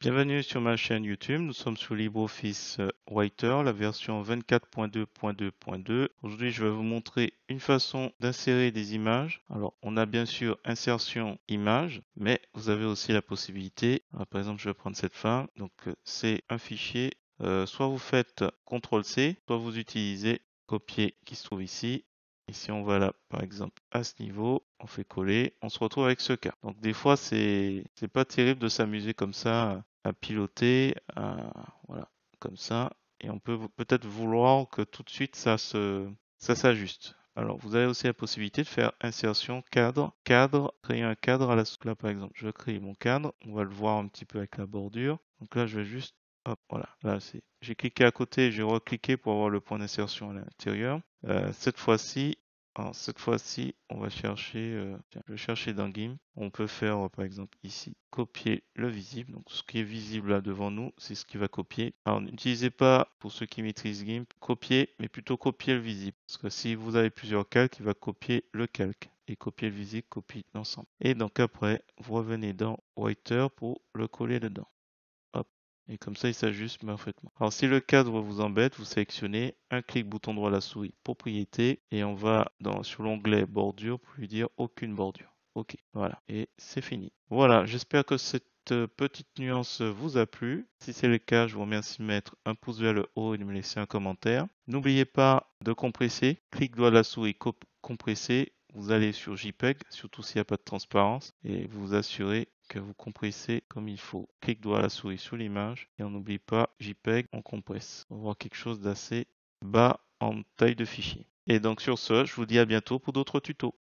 Bienvenue sur ma chaîne YouTube. Nous sommes sur LibreOffice Writer, la version 24.2.2.2. Aujourd'hui, je vais vous montrer une façon d'insérer des images. Alors, on a bien sûr insertion image, mais vous avez aussi la possibilité. Alors, par exemple, je vais prendre cette femme. Donc, c'est un fichier. Soit vous faites CTRL-C, soit vous utilisez copier qui se trouve ici. Et si on va là, par exemple, à ce niveau, on fait coller, on se retrouve avec ce cas. Donc des fois, c'est pas terrible de s'amuser comme ça, à piloter, voilà, comme ça. Et on peut peut-être vouloir que tout de suite ça s'ajuste. Alors, vous avez aussi la possibilité de faire insertion cadre, créer un cadre à la soupe. Là, par exemple, je vais créer mon cadre. On va le voir un petit peu avec la bordure. Donc là, je vais juste, hop, voilà. Là, j'ai cliqué à côté, j'ai recliqué pour avoir le point d'insertion à l'intérieur. Cette fois-ci, on va chercher, tiens, je vais chercher dans GIMP. On peut faire, par exemple, ici, copier le visible. Donc, ce qui est visible là devant nous, c'est ce qui va copier. Alors, n'utilisez pas, pour ceux qui maîtrisent GIMP, copier, mais plutôt copier le visible. Parce que si vous avez plusieurs calques, il va copier le calque. Et copier le visible, copie l'ensemble. Et donc après, vous revenez dans Writer pour le coller dedans. Hop. Et comme ça, il s'ajuste parfaitement. Alors, si le cadre vous embête, vous sélectionnez un clic bouton droit à la souris, propriété, et on va sur l'onglet bordure pour lui dire aucune bordure. OK, voilà, et c'est fini. Voilà, j'espère que cette petite nuance vous a plu. Si c'est le cas, je vous remercie de mettre un pouce vers le haut et de me laisser un commentaire. N'oubliez pas de compresser. Clic droit à la souris, compresser. Vous allez sur JPEG, surtout s'il n'y a pas de transparence, et vous vous assurez que vous compressez comme il faut. Clic droit à la souris sur l'image et on n'oublie pas JPEG, on compresse. On va voir quelque chose d'assez bas en taille de fichier. Et donc sur ce, je vous dis à bientôt pour d'autres tutos.